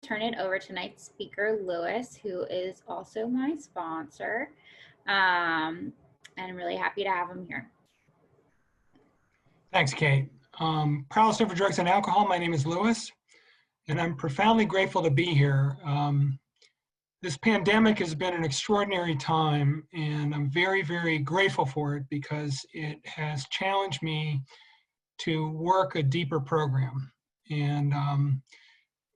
turn it over to tonight's speaker, Lewis, who is also my sponsor. And I'm really happy to have him here. Thanks, Kate. Powerless Over Drugs and Alcohol. My name is Lewis, and I'm profoundly grateful to be here. This pandemic has been an extraordinary time, and I'm very, very grateful for it because it has challenged me to work a deeper program. And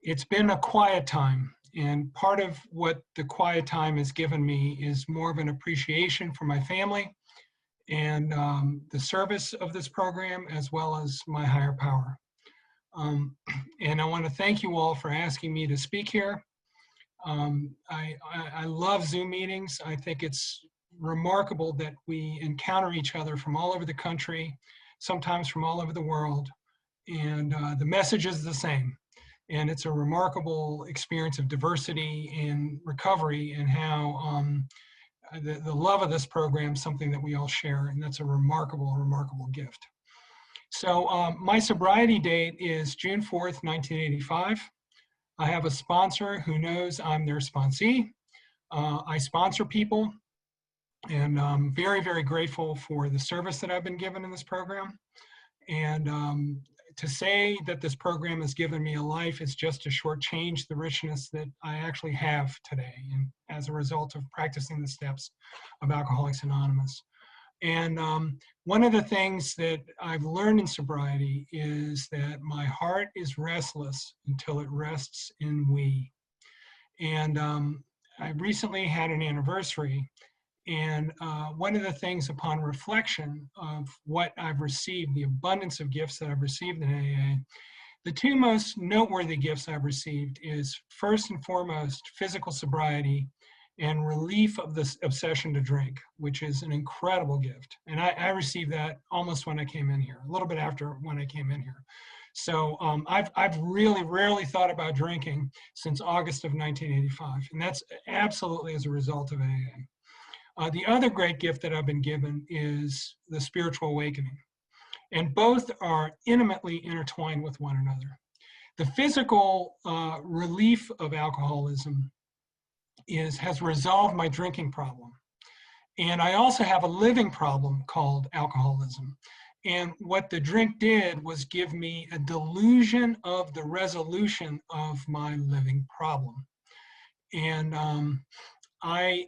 it's been a quiet time. And part of what the quiet time has given me is more of an appreciation for my family and the service of this program, as well as my higher power. And I want to thank you all for asking me to speak here. I love Zoom meetings. I think it's remarkable that we encounter each other from all over the country, sometimes from all over the world, and the message is the same. And it's a remarkable experience of diversity and recovery, and how the love of this program is something that we all share, and that's a remarkable, remarkable gift. So my sobriety date is June 4th, 1985. I have a sponsor who knows I'm their sponsee. I sponsor people, and I'm very, very grateful for the service that I've been given in this program. And to say that this program has given me a life is just to shortchange the richness that I actually have today, and as a result of practicing the steps of Alcoholics Anonymous. And one of the things that I've learned in sobriety is that my heart is restless until it rests in we. And I recently had an anniversary, and one of the things upon reflection of what I've received, the abundance of gifts that I've received in AA, the two most noteworthy gifts I've received is, first and foremost, physical sobriety and relief of this obsession to drink, which is an incredible gift. And I received that almost when I came in here, a little bit after when I came in here. So I've really rarely thought about drinking since August of 1985, and that's absolutely as a result of AA. The other great gift that I've been given is the spiritual awakening, and both are intimately intertwined with one another. The physical relief of alcoholism has resolved my drinking problem. And I also have a living problem called alcoholism. And what the drink did was give me a delusion of the resolution of my living problem. And I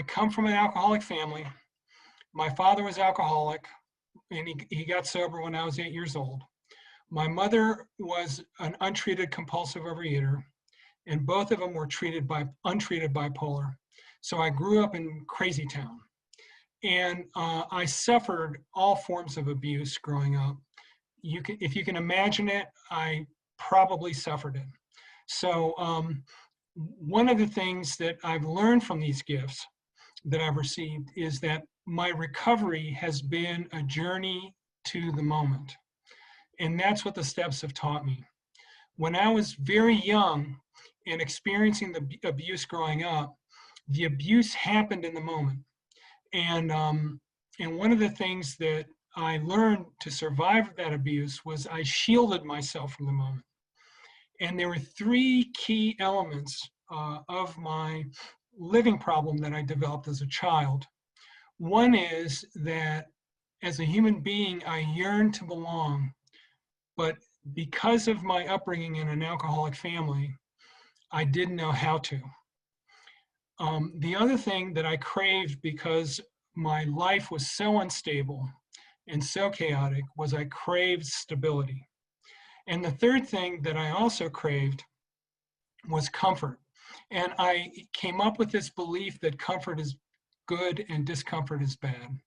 come from an alcoholic family. My father was alcoholic, and he got sober when I was 8 years old. My mother was an untreated compulsive overeater, and both of them were untreated bipolar. So I grew up in crazy town, and I suffered all forms of abuse growing up. If you can imagine it, I probably suffered it. So one of the things that I've learned from these gifts that I've received is that my recovery has been a journey to the moment. And that's what the steps have taught me. When I was very young and experiencing the abuse growing up, the abuse happened in the moment. And one of the things that I learned to survive that abuse was I shielded myself from the moment. And there were three key elements of my living problem that I developed as a child. One is that as a human being, I yearned to belong, but because of my upbringing in an alcoholic family, I didn't know how to. The other thing that I craved, because my life was so unstable and so chaotic, was I craved stability. And the third thing that I also craved was comfort. And I came up with this belief that comfort is good and discomfort is bad.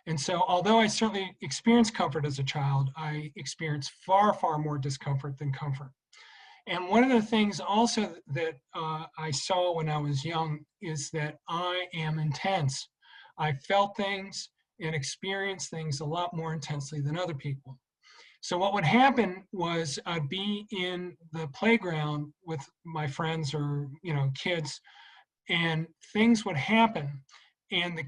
And so although I certainly experienced comfort as a child, I experienced far, far more discomfort than comfort. And one of the things also that I saw when I was young is that I am intense. I felt things and experienced things a lot more intensely than other people. So what would happen was I'd be in the playground with my friends or kids, and things would happen, and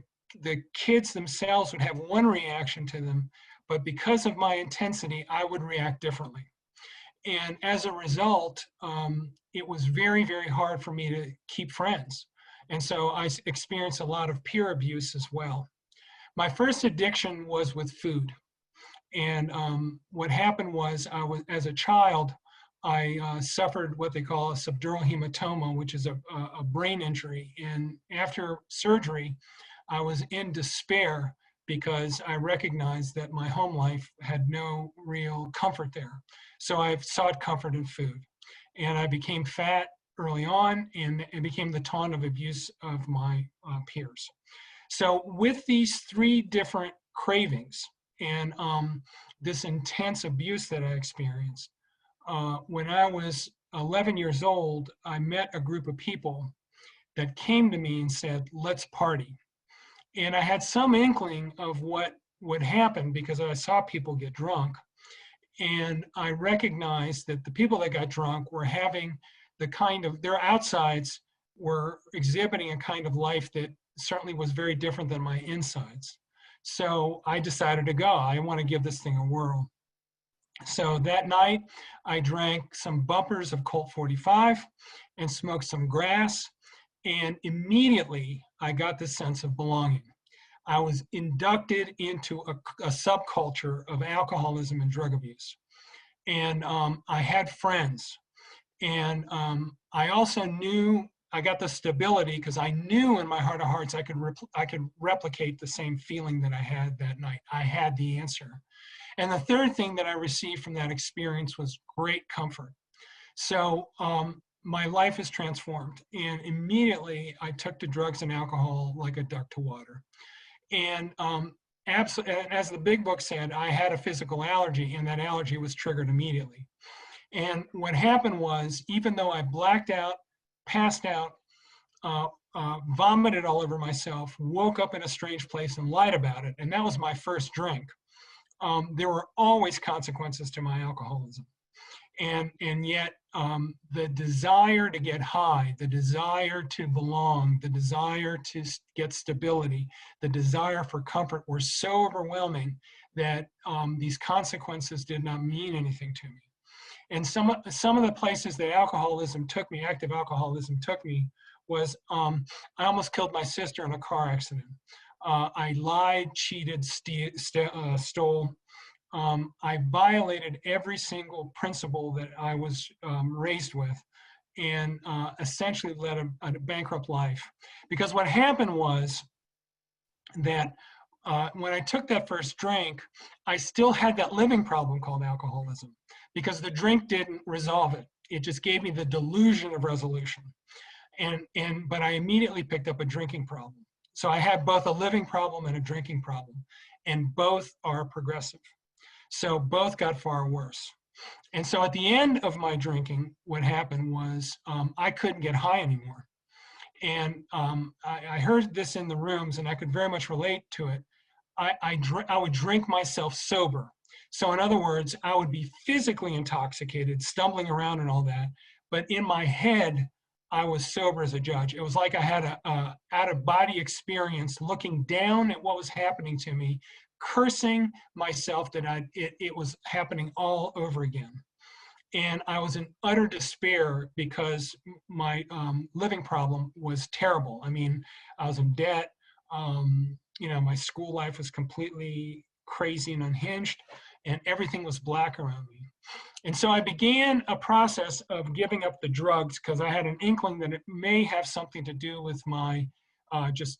the kids themselves would have one reaction to them, but because of my intensity, I would react differently. And as a result, it was very, very hard for me to keep friends. And so I experienced a lot of peer abuse as well. My first addiction was with food. And what happened was, as a child, I suffered what they call a subdural hematoma, which is a brain injury. And after surgery, I was in despair because I recognized that my home life had no real comfort there. So I sought comfort in food. And I became fat early on and became the taunt of abuse of my peers. So with these three different cravings and this intense abuse that I experienced, when I was 11 years old, I met a group of people that came to me and said, let's party. And I had some inkling of what would happen because I saw people get drunk. And I recognized that the people that got drunk were having the kind of, their outsides were exhibiting a kind of life that certainly was very different than my insides. So I decided to go. I want to give this thing a whirl. So that night, I drank some bumpers of Colt 45 and smoked some grass. And immediately, I got this sense of belonging. I was inducted into a subculture of alcoholism and drug abuse. And I had friends. And I also knew I got the stability because I knew in my heart of hearts I could replicate the same feeling that I had that night. I had the answer. And the third thing that I received from that experience was great comfort. So my life is transformed. And immediately I took to drugs and alcohol like a duck to water. And as the big book said, I had a physical allergy, and that allergy was triggered immediately. And what happened was, even though I blacked out, passed out, vomited all over myself, woke up in a strange place and lied about it, and that was my first drink, there were always consequences to my alcoholism. And yet the desire to get high, the desire to belong, the desire to get stability, the desire for comfort were so overwhelming that these consequences did not mean anything to me. And some of the places that alcoholism took me, active alcoholism took me, was I almost killed my sister in a car accident. I lied, cheated, stole. I violated every single principle that I was raised with, and essentially led a bankrupt life. Because what happened was that when I took that first drink, I still had that living problem called alcoholism, because the drink didn't resolve it. It just gave me the delusion of resolution. But I immediately picked up a drinking problem. So I had both a living problem and a drinking problem, and both are progressive. So both got far worse. And so at the end of my drinking, what happened was I couldn't get high anymore. And I heard this in the rooms, and I could very much relate to it. I would drink myself sober. So in other words, I would be physically intoxicated, stumbling around and all that. But in my head, I was sober as a judge. It was like I had a out-of-body experience, looking down at what was happening to me, cursing myself that it was happening all over again. And I was in utter despair because my living problem was terrible. I mean, I was in debt. My school life was completely crazy and unhinged, and everything was black around me. And so I began a process of giving up the drugs because I had an inkling that it may have something to do with my just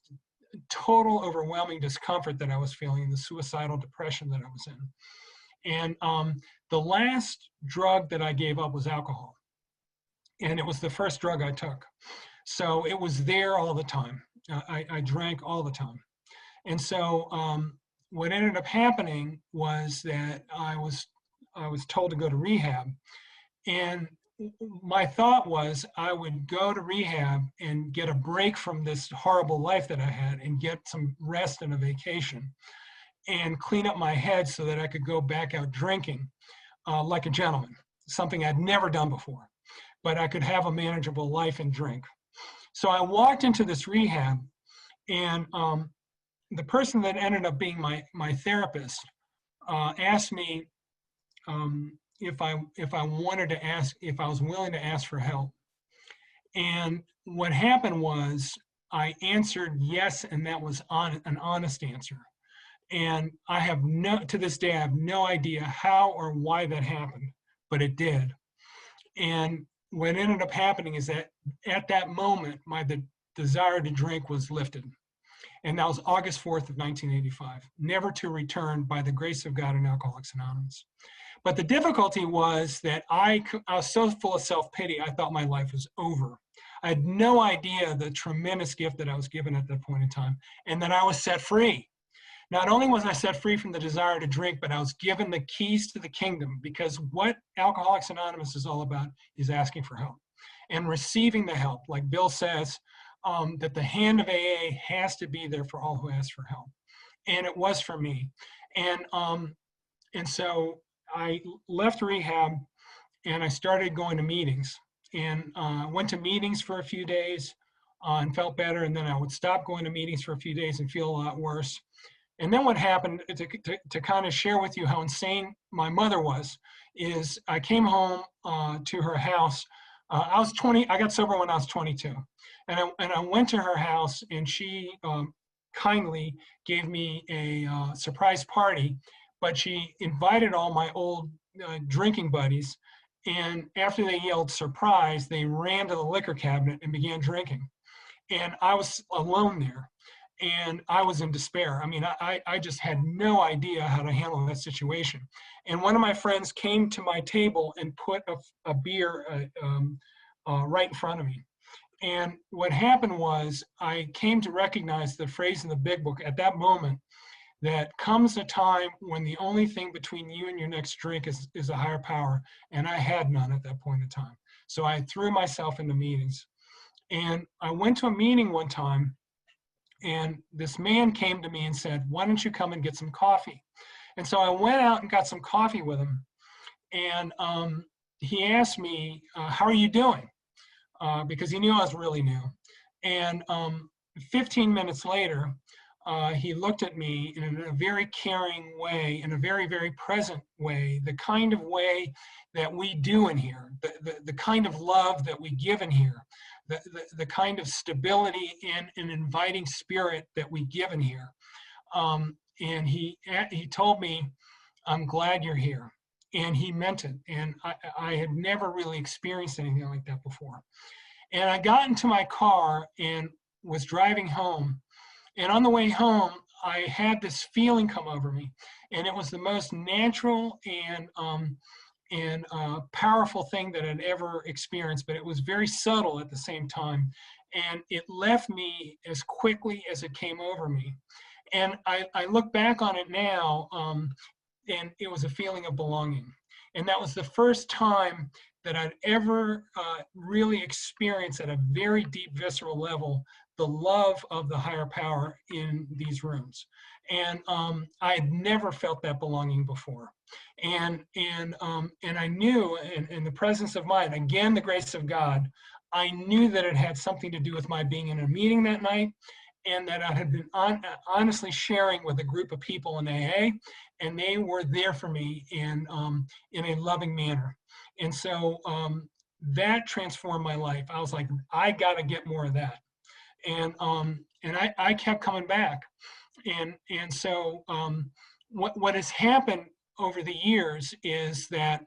total overwhelming discomfort that I was feeling, the suicidal depression that I was in. And the last drug that I gave up was alcohol. And it was the first drug I took. So it was there all the time. I drank all the time. And so what ended up happening was that I was told to go to rehab. And my thought was I would go to rehab and get a break from this horrible life that I had and get some rest and a vacation and clean up my head so that I could go back out drinking like a gentleman, something I'd never done before, but I could have a manageable life and drink. So I walked into this rehab, and the person that ended up being my therapist asked me, if I wanted to ask, if I was willing to ask for help. And what happened was I answered yes, and that was an honest answer. And I have to this day, I have no idea how or why that happened, but it did. And what ended up happening is that at that moment, my desire to drink was lifted. And that was August 4th of 1985, never to return by the grace of God in Alcoholics Anonymous. But the difficulty was that I was so full of self-pity, I thought my life was over. I had no idea the tremendous gift that I was given at that point in time, and that I was set free. Not only was I set free from the desire to drink, but I was given the keys to the kingdom, because what Alcoholics Anonymous is all about is asking for help and receiving the help. Like Bill says, that the hand of AA has to be there for all who ask for help. And it was for me. And so I left rehab and I started going to meetings, and went to meetings for a few days and felt better. And then I would stop going to meetings for a few days and feel a lot worse. And then what happened, to kind of share with you how insane my mother was, is I came home to her house. I was 20, I got sober when I was 22. And I went to her house, and she kindly gave me a surprise party, but she invited all my old drinking buddies. And after they yelled surprise, they ran to the liquor cabinet and began drinking. And I was alone there. And I was in despair. I mean, I just had no idea how to handle that situation. And one of my friends came to my table and put a beer right in front of me. And what happened was I came to recognize the phrase in the big book at that moment, that comes a time when the only thing between you and your next drink is a higher power. And I had none at that point in time. So I threw myself into meetings. And I went to a meeting one time, and this man came to me and said, "Why don't you come and get some coffee?" And so I went out and got some coffee with him. And he asked me, "How are you doing?" Because he knew I was really new. And 15 minutes later, he looked at me in a very caring way, in a very, very present way, the kind of way that we do in here, the kind of love that we give in here, the kind of stability and an inviting spirit that we give in here. And he told me, "I'm glad you're here." And he meant it. And I had never really experienced anything like that before. And I got into my car and was driving home. And on the way home, I had this feeling come over me. And it was the most natural and powerful thing that I'd ever experienced, but it was very subtle at the same time. And it left me as quickly as it came over me. And I look back on it now, and it was a feeling of belonging. And that was the first time that I'd ever really experienced at a very deep visceral level the love of the higher power in these rooms. And I had never felt that belonging before. And I knew, in the presence of mind, again, the grace of God, I knew that it had something to do with my being in a meeting that night, and that I had been honestly sharing with a group of people in AA, and they were there for me in a loving manner. And so that transformed my life. I was like, I got to get more of that. And I kept coming back. And so what has happened over the years is that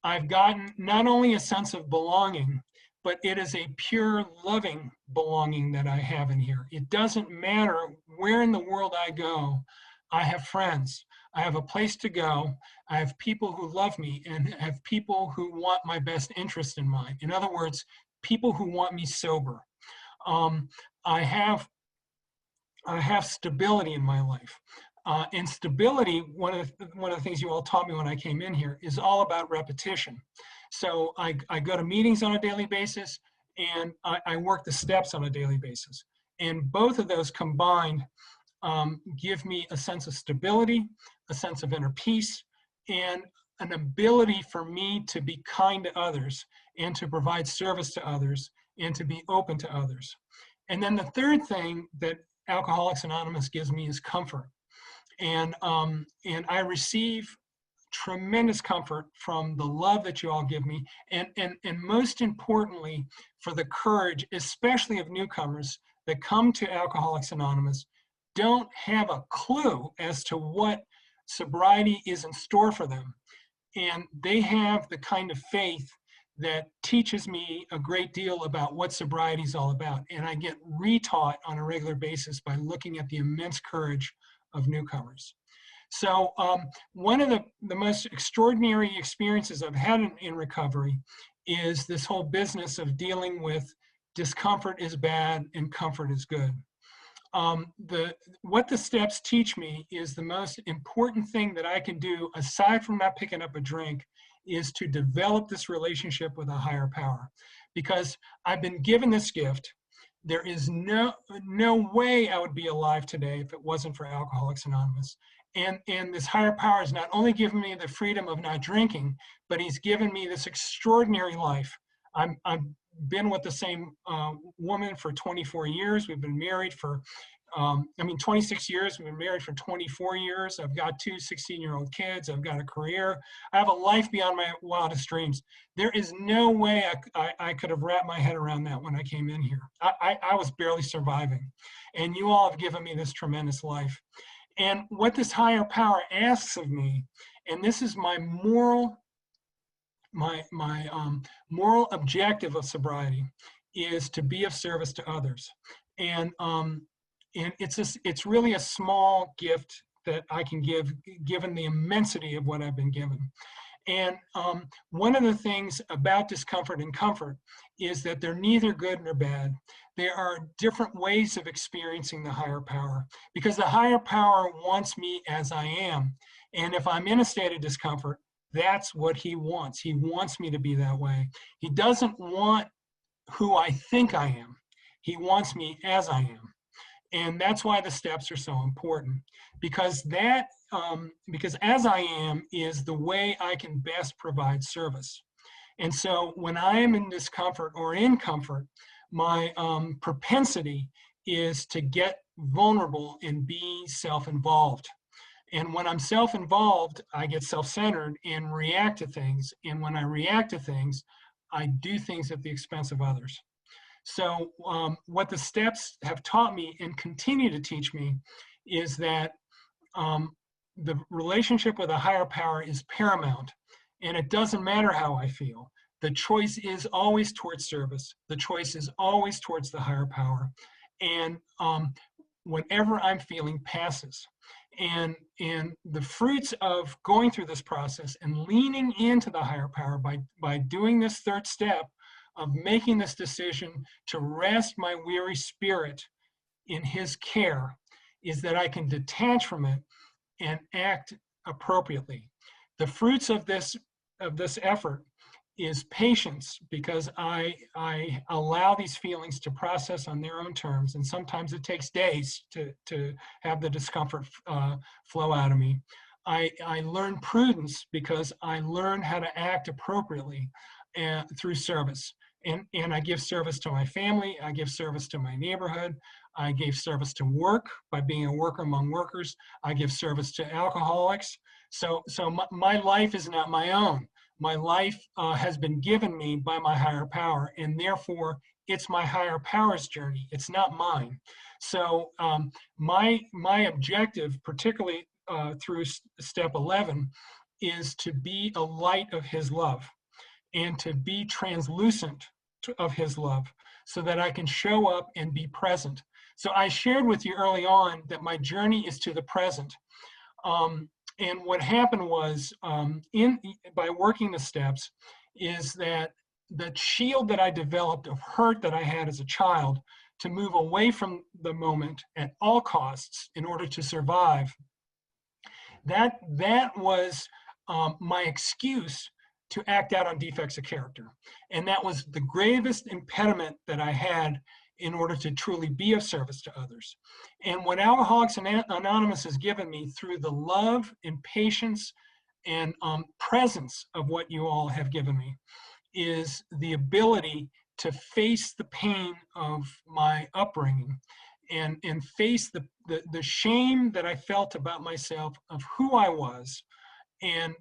I've gotten not only a sense of belonging, but it is a pure loving belonging that I have in here. It doesn't matter where in the world I go, I have friends. I have a place to go. I have people who love me and have people who want my best interest in mind. In other words, people who want me sober. I have stability in my life. And stability, one of the things you all taught me when I came in here, is all about repetition. So I go to meetings on a daily basis, and I work the steps on a daily basis. And both of those combined give me a sense of stability, a sense of inner peace, and an ability for me to be kind to others and to provide service to others and to be open to others. And then the third thing that Alcoholics Anonymous gives me is comfort. And I receive tremendous comfort from the love that you all give me, and most importantly, for the courage, especially of newcomers that come to Alcoholics Anonymous, don't have a clue as to what sobriety is in store for them. And they have the kind of faith that teaches me a great deal about what sobriety is all about. And I get retaught on a regular basis by looking at the immense courage of newcomers. So one of the most extraordinary experiences I've had in recovery is this whole business of dealing with discomfort is bad and comfort is good. What the steps teach me is the most important thing that I can do, aside from not picking up a drink, is to develop this relationship with a higher power. Because I've been given this gift. There is no way I would be alive today if it wasn't for Alcoholics Anonymous. And this higher power has not only given me the freedom of not drinking, but he's given me this extraordinary life. I've been with the same woman for 24 years. We've been married for, 26 years. We've been married for 24 years. I've got 2 16-year-old kids. I've got a career. I have a life beyond my wildest dreams. There is no way I could have wrapped my head around that when I came in here. I was barely surviving. And you all have given me this tremendous life. And what this higher power asks of me, and this is my moral moral objective of sobriety, is to be of service to others. And it's really a small gift that I can give, given the immensity of what I've been given. And one of the things about discomfort and comfort is that they're neither good nor bad. There are different ways of experiencing the higher power, because the higher power wants me as I am. And if I'm in a state of discomfort, that's what he wants. He wants me to be that way. He doesn't want who I think I am. He wants me as I am. And that's why the steps are so important, because because as I am is the way I can best provide service. And so when I am in discomfort or in comfort, my propensity is to get vulnerable and be self-involved. And when I'm self-involved, I get self-centered and react to things. And when I react to things, I do things at the expense of others. So what the steps have taught me and continue to teach me is that the relationship with a higher power is paramount. And it doesn't matter how I feel. The choice is always towards service. The choice is always towards the higher power. And whatever I'm feeling passes. And the fruits of going through this process and leaning into the higher power by doing this third step of making this decision to rest my weary spirit in his care is that I can detach from it and act appropriately. The fruits of this effort is patience, because I allow these feelings to process on their own terms, and sometimes it takes days to have the discomfort flow out of me. I learn prudence because I learn how to act appropriately through service. And I give service to my family, I give service to my neighborhood, I gave service to work by being a worker among workers, I give service to alcoholics. So my life is not my own. My life has been given me by my higher power, and therefore it's my higher power's journey. It's not mine. So my objective, particularly through step 11, is to be a light of his love and to be translucent of his love so that I can show up and be present. So I shared with you early on that my journey is to the present. And what happened was, by working the steps, is that the shield that I developed of hurt that I had as a child to move away from the moment at all costs in order to survive, that was my excuse to act out on defects of character. And that was the gravest impediment that I had in order to truly be of service to others. And what Alcoholics Anonymous has given me through the love and patience and presence of what you all have given me is the ability to face the pain of my upbringing and face the shame that I felt about myself, of who I was, And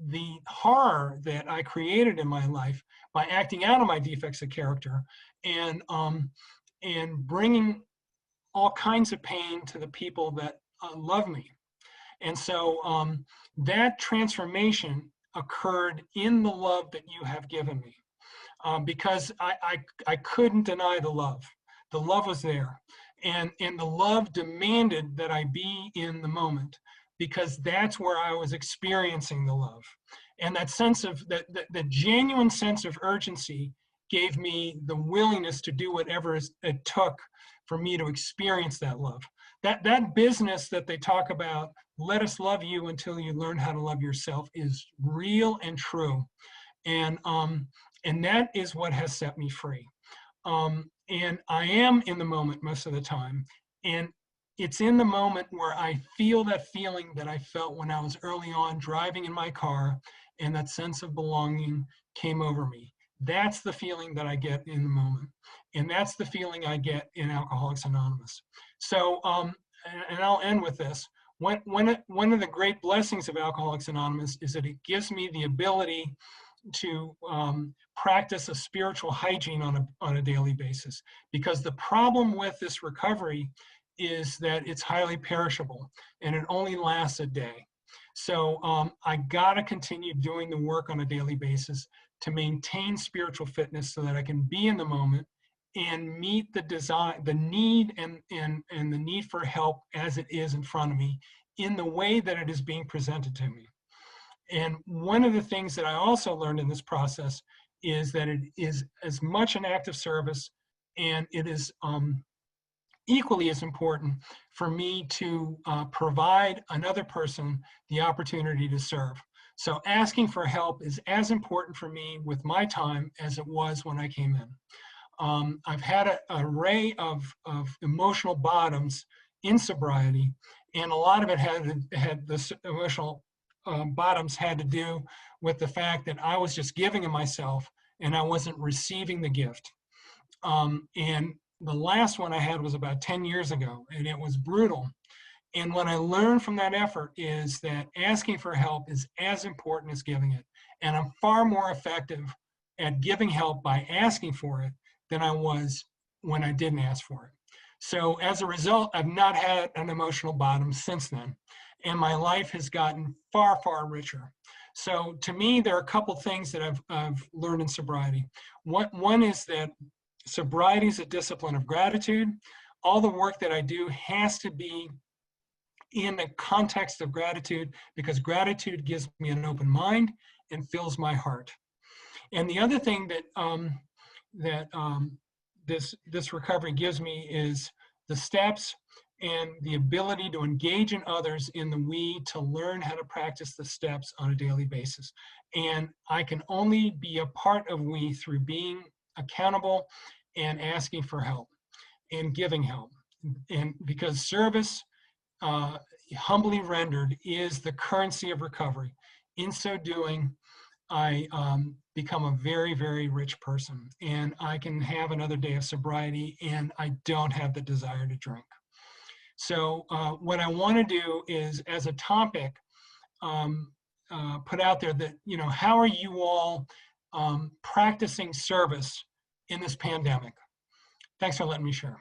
the horror that I created in my life by acting out of my defects of character and bringing all kinds of pain to the people that love me. And so that transformation occurred in the love that you have given me, because I couldn't deny the love. The love was there. And the love demanded that I be in the moment, because that's where I was experiencing the love. And that sense of, the genuine sense of urgency gave me the willingness to do whatever it took for me to experience that love. That business that they talk about, let us love you until you learn how to love yourself, is real and true. And that is what has set me free. And I am in the moment most of the time. And it's in the moment where I feel that feeling that I felt when I was early on driving in my car, and that sense of belonging came over me. That's the feeling that I get in the moment. And that's the feeling I get in Alcoholics Anonymous. So, and I'll end with this. One of the great blessings of Alcoholics Anonymous is that it gives me the ability to practice a spiritual hygiene on a daily basis. Because the problem with this recovery is that it's highly perishable and it only lasts a day. So I gotta continue doing the work on a daily basis to maintain spiritual fitness so that I can be in the moment and meet the desire, the need, and the need for help as it is in front of me in the way that it is being presented to me. And one of the things that I also learned in this process is that it is as much an act of service, and it is equally as important for me to provide another person the opportunity to serve. So asking for help is as important for me with my time as it was when I came in. I've had an array of emotional bottoms in sobriety, and a lot of it had the emotional bottoms had to do with the fact that I was just giving of myself and I wasn't receiving the gift. And the last one I had was about 10 years ago, and it was brutal. And what I learned from that effort is that asking for help is as important as giving it. And I'm far more effective at giving help by asking for it than I was when I didn't ask for it. So as a result, I've not had an emotional bottom since then. And my life has gotten far, far richer. So to me, there are a couple things that I've learned in sobriety. One is that sobriety is a discipline of gratitude. All the work that I do has to be in the context of gratitude, because gratitude gives me an open mind and fills my heart. And the other thing that this recovery gives me is the steps and the ability to engage in others in the we to learn how to practice the steps on a daily basis. And I can only be a part of we through being accountable and asking for help and giving help. And because service, humbly rendered, is the currency of recovery. In so doing, I become a very, very rich person, and I can have another day of sobriety, and I don't have the desire to drink. So what I want to do is, as a topic, put out there that, how are you all practicing service in this pandemic? Thanks for letting me share.